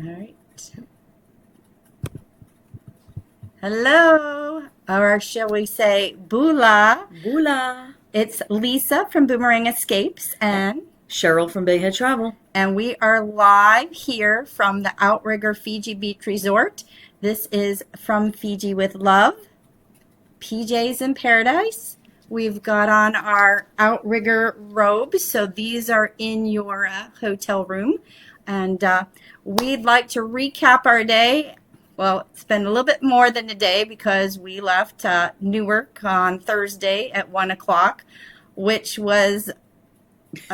All right. Hello, or shall we say Bula? Bula. It's Lisa from Boomerang Escapes, and Cheryl from Bayhead Travel. we are live here from the Outrigger Fiji Beach Resort. This is From Fiji with Love, PJs in Paradise. We've got on our Outrigger robes, so these are in your hotel room. And we'd like to recap our day. Well, it's been a little bit more than a day because we left Newark on Thursday at 1 o'clock, which was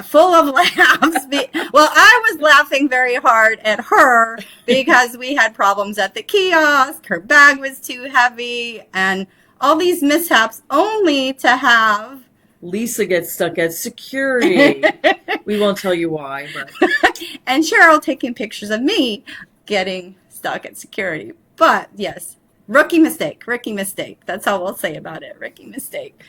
full of laughs. Well, I was laughing very hard at her because we had problems at the kiosk. Her bag was too heavy and all these mishaps only to have Lisa gets stuck at security. We won't tell you why, but and Cheryl taking pictures of me getting stuck at security. But yes, rookie mistake. That's all we'll say about it. Rookie mistake.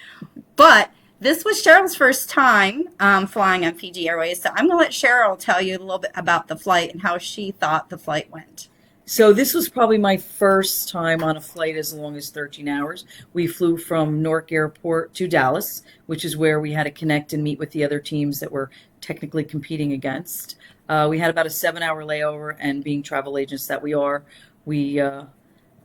But this was Cheryl's first time flying on Fiji Airways, so I'm going to let Cheryl tell you a little bit about the flight and how she thought the flight went. So this was probably my first time on a flight as long as 13 hours. We flew from Newark Airport to Dallas, which is where we had to connect and meet with the other teams that we're technically competing against. We had about a 7-hour layover, and being travel agents that we are, we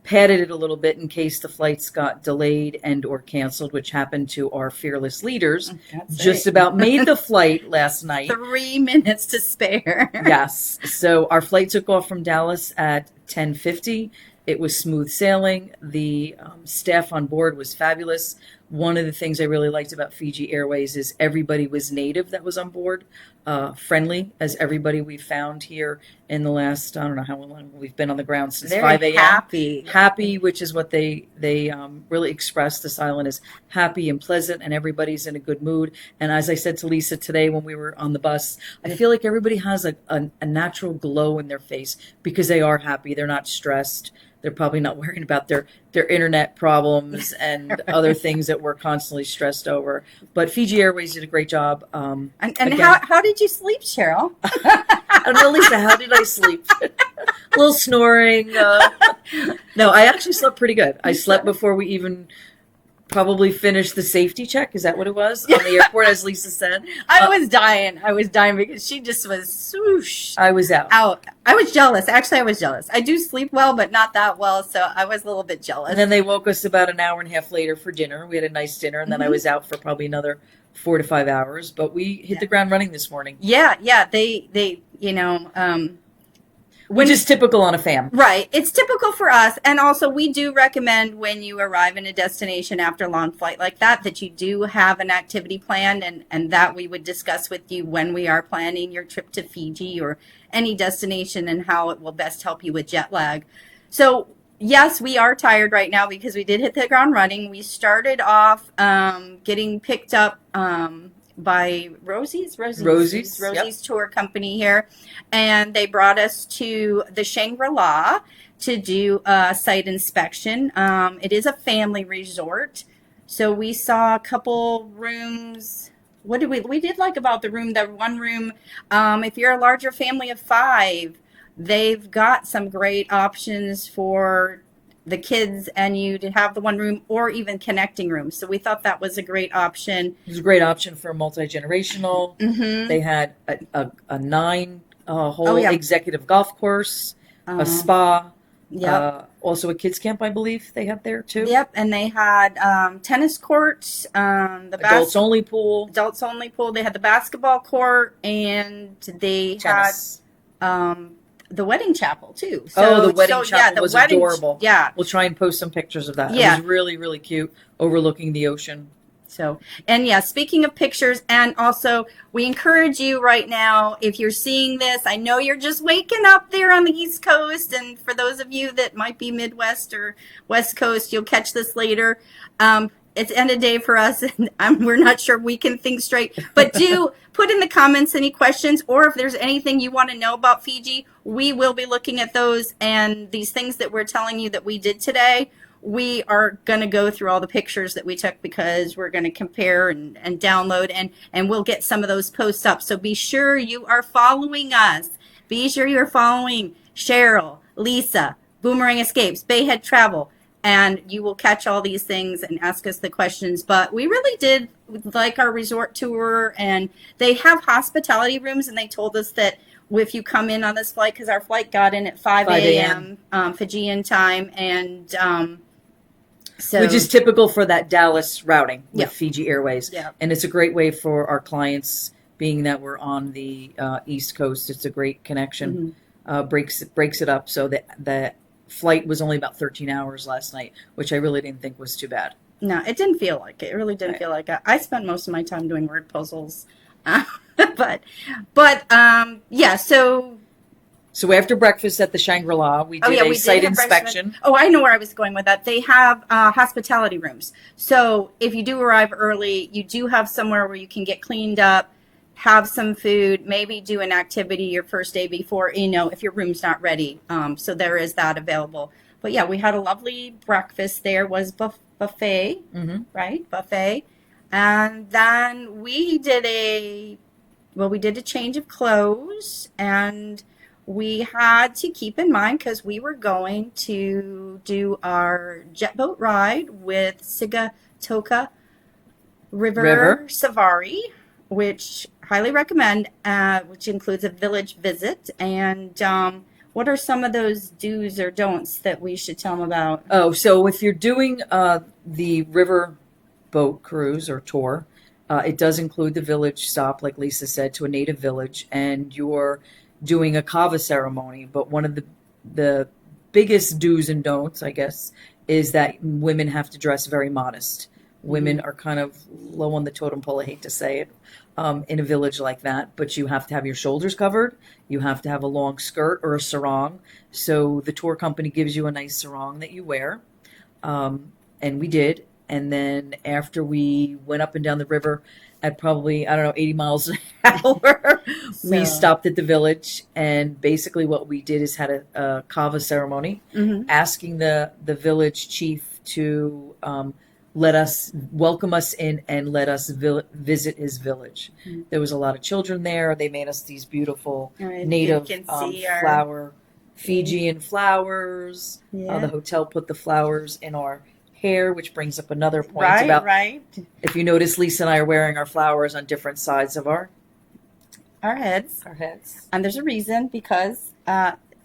padded it a little bit in case the flights got delayed and or canceled, which happened to our fearless leaders. Just about made the flight last night. 3 minutes to spare. Yes. So our flight took off from Dallas at 10:50. It was smooth sailing. The staff on board was fabulous. One of the things I really liked about Fiji Airways is everybody was native that was on board, friendly as everybody we found here in the last, I don't know how long we've been on the ground, since Very 5 a.m. happy, which is what they really expressed. This island is happy and pleasant, and everybody's in a good mood. And as I said to Lisa today when we were on the bus, I feel like everybody has a natural glow in their face because they are happy. They're not stressed. They're probably not worrying about their internet problems and other things that we're constantly stressed over. But Fiji Airways did a great job. And again, how did you sleep, Cheryl? I don't know, Lisa, how did I sleep? A little snoring. No, I actually slept pretty good. I slept before we even probably finished the safety check. Is that what it was on the airport, as Lisa said? I was dying because she just was swoosh. I was out. I was jealous. Actually, I was jealous. I do sleep well, but not that well, so I was a little bit jealous. And then they woke us about an hour and a half later for dinner. We had a nice dinner, and then I was out for probably another 4 to 5 hours. But we hit the ground running this morning. Yeah. They which is typical on a fam. Right. It's typical for us. And also, we do recommend when you arrive in a destination after a long flight like that you do have an activity planned, and that we would discuss with you when we are planning your trip to Fiji or any destination and how it will best help you with jet lag. So, yes, we are tired right now because we did hit the ground running. We started off getting picked up by Rosie's Yep. tour company here, and they brought us to the Shangri-La to do a site inspection. It is a family resort, so we saw a couple rooms. What did we did like about the one room, if you're a larger family of 5, they've got some great options for the kids and you to have the one room or even connecting rooms. So we thought that was a great option. It was a great option for multi-generational. Mm-hmm. They had a 9-hole executive golf course, a spa, also a kids camp, I believe they had there too. Yep, and they had tennis courts, the adults only pool. They had the basketball court, and they tennis. Had the wedding chapel too. The wedding chapel was adorable. Yeah, we'll try and post some pictures of that. Yeah. It was really, really cute, overlooking the ocean. So, and yeah, speaking of pictures, and also we encourage you right now, if you're seeing this, I know you're just waking up there on the East Coast, and for those of you that might be Midwest or West Coast, you'll catch this later. It's end of day for us, and we're not sure we can think straight. But do put in the comments any questions, or if there's anything you want to know about Fiji, we will be looking at those. And these things that we're telling you that we did today, we are going to go through all the pictures that we took because we're going to compare and download, and we'll get some of those posts up. So be sure you are following us. Be sure you're following Cheryl, Lisa, Boomerang Escapes, Bayhead Travel, and you will catch all these things and ask us the questions. But we really did like our resort tour, and they have hospitality rooms, and they told us that if you come in on this flight, because our flight got in at 5 a.m. Fijian time, and so, which is typical for that Dallas routing with Yeah. Fiji Airways. Yeah. And it's a great way for our clients, being that we're on the East Coast. It's a great connection. Breaks it up. So the flight was only about 13 hours last night, which I really didn't think was too bad. No, it didn't feel like it. It really didn't feel like it. I spent most of my time doing word puzzles. Yeah, So after breakfast at the Shangri-La, we did a site inspection. Oh, I know where I was going with that. They have hospitality rooms. So if you do arrive early, you do have somewhere where you can get cleaned up, have some food, maybe do an activity your first day before, if your room's not ready. So there is that available. But yeah, we had a lovely breakfast. There was buffet, right? Buffet. And then we did a change of clothes, and we had to keep in mind, because we were going to do our jet boat ride with Totoka River Safari, which highly recommend, which includes a village visit. And what are some of those do's or don'ts that we should tell them about? Oh, so if you're doing the river boat cruise or tour, it does include the village stop, like Lisa said, to a native village, and you're doing a kava ceremony. But one of the biggest do's and don'ts, I guess, is that women have to dress very modest. Women are kind of low on the totem pole, I hate to say it, in a village like that, but you have to have your shoulders covered. You have to have a long skirt or a sarong. So the tour company gives you a nice sarong that you wear. And we did. And then after we went up and down the river at probably, 80 miles an hour, we stopped at the village. And basically what we did is had a kava ceremony, asking the village chief to let us welcome us in and let us visit his village. There was a lot of children there. They made us these beautiful native flower, Fijian flowers. The hotel put the flowers in our hair, which brings up another point if you notice, Lisa and I are wearing our flowers on different sides of our heads. And there's a reason, because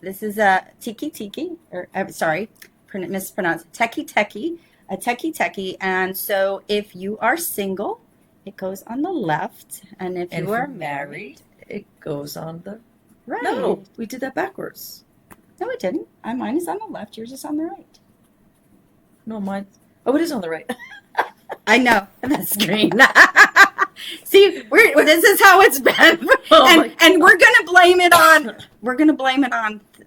this is a tiki, or sorry, mispronounced teki, a teki. And so if you are single, it goes on the left. And if you are married, it goes on the right. No, we did that backwards. No, it didn't. Mine is on the left. Yours is on the right. No, mine. Oh, it is on the right. I know. That's green. See, this is how it's been, and we're gonna blame it on.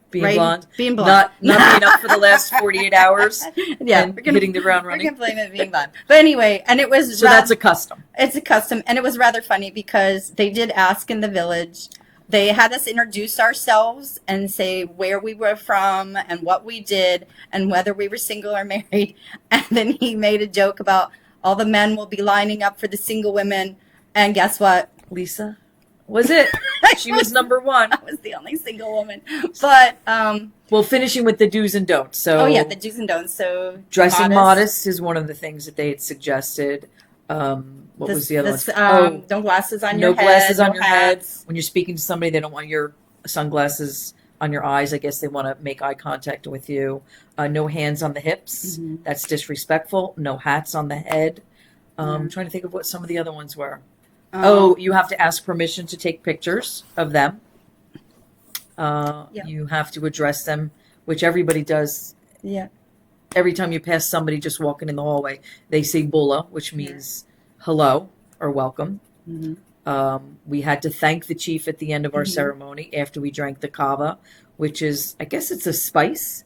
Being blonde. Being blonde. Not being up for the last 48 hours. Yeah, and hitting the ground running. We're gonna blame it being blonde. But anyway, and it was so that's a custom. It's a custom, and it was rather funny because they did ask in the village. They had us introduce ourselves and say where we were from and what we did and whether we were single or married. And then he made a joke about all the men will be lining up for the single women. And guess what? Lisa was it. She was number one. I was the only single woman. But well, finishing with the do's and don'ts. So the do's and don'ts. So dressing modest is one of the things that they had suggested. What was the other one? No glasses on your head. No glasses on your hats. head. When you're speaking to somebody, they don't want your sunglasses on your eyes. I guess they want to make eye contact with you. No hands on the hips. That's disrespectful. No hats on the head. I'm trying to think of what some of the other ones were. You have to ask permission to take pictures of them. You have to address them, which everybody does. Yeah. Every time you pass somebody just walking in the hallway, they say bula, which means hello or welcome. We had to thank the chief at the end of our ceremony after we drank the kava, which is, I guess it's a spice.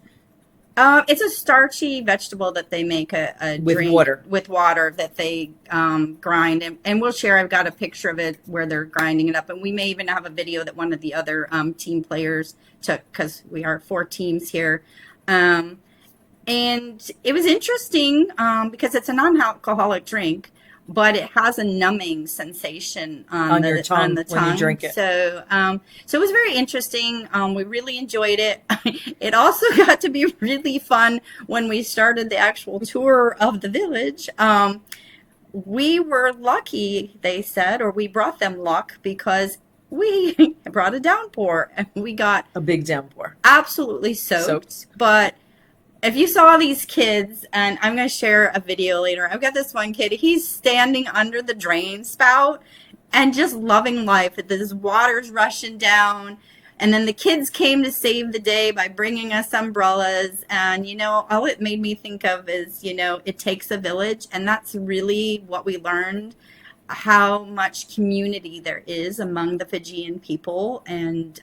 It's a starchy vegetable that they make a with drink water. With water that they grind. And we'll share, I've got a picture of it where they're grinding it up. And we may even have a video that one of the other team players took, because we are 4 teams here. And it was interesting because it's a non-alcoholic drink, but it has a numbing sensation On your on tongue the when you tongue. drink it. So it was very interesting. We really enjoyed it. It also got to be really fun when we started the actual tour of the village. We were lucky, they said, or we brought them luck because we brought a downpour and we got A big downpour. absolutely soaked. But if you saw these kids, and I'm going to share a video later, I've got this one kid, he's standing under the drain spout and just loving life. This water's rushing down. And then the kids came to save the day by bringing us umbrellas. And, all it made me think of is, it takes a village. And that's really what we learned, how much community there is among the Fijian people, and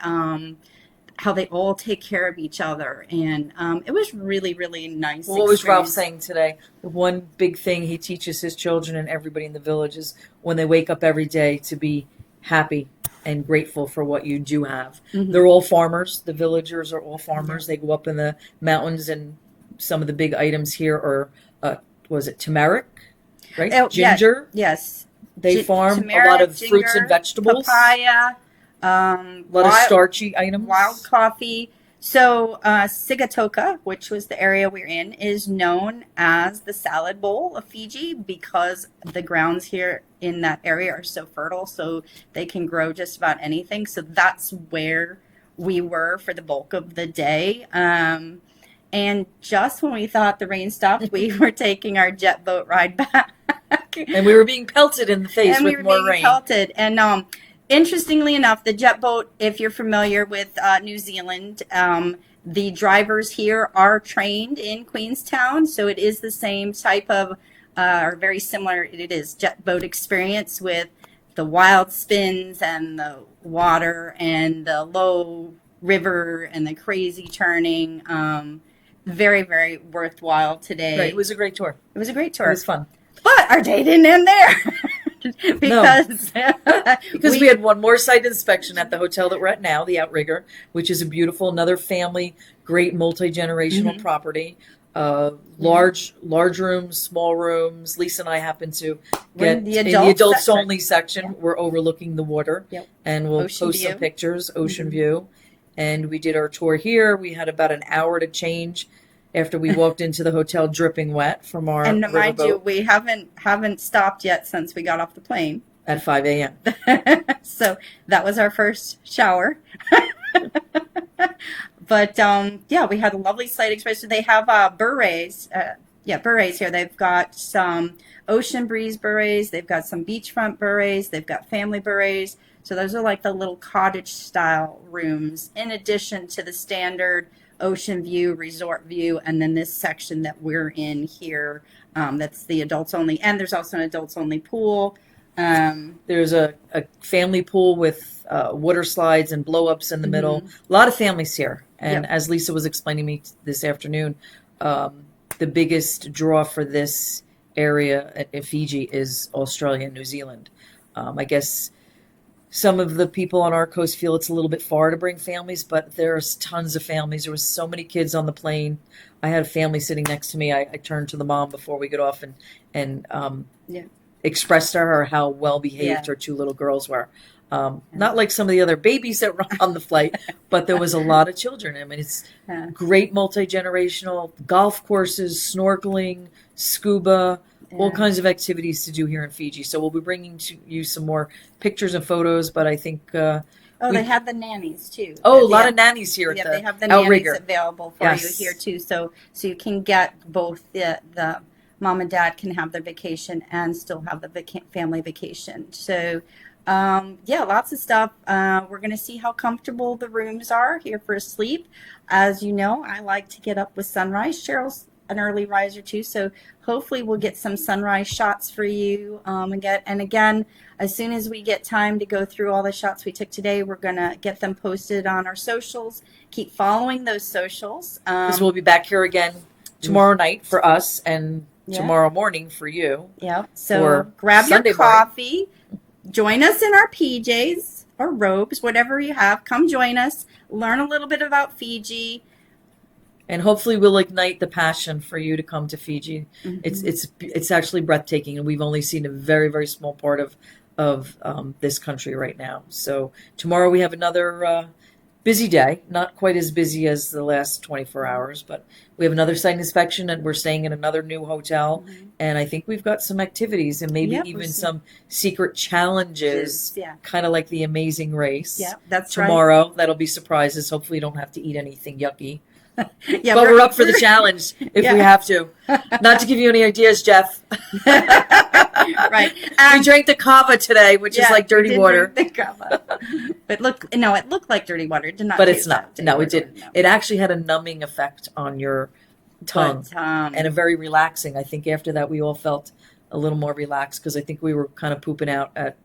how they all take care of each other. And it was really, really nice. Well, what was Ralph experience. saying today? The one big thing he teaches his children and everybody in the village is when they wake up every day to be happy and grateful for what you do have. They're all farmers. The villagers are all farmers. They go up in the mountains, and some of the big items here are, was it turmeric, right? Oh, Ginger. Yes. They farm Turmeric, a lot of fruits ginger, and vegetables. papaya, A lot of starchy items. wild coffee. So Sigatoka, which was the area we're in, is known as the salad bowl of Fiji because the grounds here in that area are so fertile, so they can grow just about anything. So that's where we were for the bulk of the day. And just when we thought the rain stopped, we were taking our jet boat ride back. And we were being pelted in the face And we with were more being rain. pelted. And interestingly enough, the jet boat, if you're familiar with New Zealand, the drivers here are trained in Queenstown, so it is the same type of, or very similar, it is jet boat experience with the wild spins and the water and the low river and the crazy turning. Very, very worthwhile today. Right, it was a great tour. It was a great It tour. was fun. But our day didn't end there. because Because we had one more site inspection at the hotel that we're at now, the Outrigger, which is a beautiful, another family, great multi-generational property. Large rooms, small rooms. Lisa and I happened to We're get in the in the adult adults section. only section. We're overlooking the water, Yep. and we'll Ocean post view. some pictures, ocean view. And we did our tour here. We had about an hour to change after we walked into the hotel dripping wet from our And mind you, riverboat we haven't stopped yet since we got off the plane. at 5 a.m. So that was our first shower. But yeah, we had a lovely site experience. They have berets. Berets here. They've got some ocean breeze berets. They've got some beachfront berets. They've got family berets. So those are like the little cottage style rooms in addition to the standard ocean view, resort view, and then this section that we're in here, that's the adults only. And there's also an adults only pool. There's a family pool with water slides and blow-ups in the middle. A lot of families here. And as Lisa was explaining to me this afternoon, the biggest draw for this area at Fiji is Australia and New Zealand. I guess some of the people on our coast feel it's a little bit far to bring families, but there's tons of families. There was so many kids on the plane. I had a family sitting next to me. I turned to the mom before we got off and expressed to her how well behaved her two little girls were. Not like some of the other babies that were on the flight, but there was a lot of children. I mean, it's great multi-generational golf courses, snorkeling, scuba, all kinds of activities to do here in Fiji. So we'll be bringing to you some more pictures and photos, but I think... they have the nannies too. A lot of nannies here at the they have the Outrigger. nannies available for you here too. So you can get both the mom and dad can have their vacation and still have the family vacation. So lots of stuff. We're going to see how comfortable the rooms are here for sleep. As you know, I like to get up with sunrise. Cheryl's an early riser too, so hopefully we'll get some sunrise shots for you. And again, as soon as we get time to go through all the shots we took today, we're going to get them posted on our socials. Keep following those socials. Because we'll be back here again tomorrow night for us and tomorrow morning for you. Yep. So or grab Sunday your coffee. Join us in our PJs or robes, whatever you have. Come join us. Learn a little bit about Fiji. And hopefully we'll ignite the passion for you to come to Fiji. It's actually breathtaking, and we've only seen a very, very small part of this country right now. So tomorrow we have another busy day, not quite as busy as the last 24 hours, but we have another site inspection, and we're staying in another new hotel. And I think we've got some activities and maybe Yep, even some secret challenges, Yeah. kind of like the Amazing Race. Yeah, that's right. Tomorrow, that'll be surprises. Hopefully you don't have to eat anything yucky. Yeah, But we're up for the challenge if we have to. Not to give you any ideas, Jeff. Right. We drank the kava today, which is like dirty water. Drink the kava. But it looked like dirty water. It did not But taste it's not. like dirty No, water. it didn't. No. It actually had a numbing effect on your tongue But, and a very relaxing. I think after that we all felt a little more relaxed because I think we were kind of pooping out at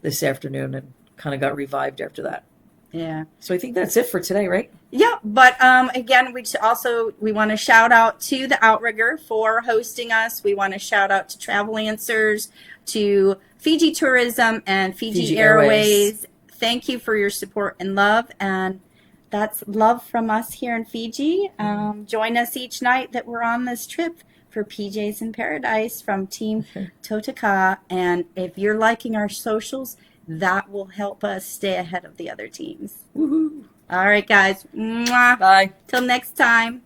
this afternoon and kind of got revived after that. yeah. So I think that's it for today, right? Yeah, but again, we want to shout out to the Outrigger for hosting us. We want to shout out to Travel Answers, to Fiji Tourism, and Fiji Airways. Thank you for your support and love, and that's love from us here in Fiji. Join us each night that we're on this trip for PJs in Paradise from Team Totoka, and if you're liking our socials, that will help us stay ahead of the other teams. Woohoo! All right, guys. Mwah. Bye. Till next time.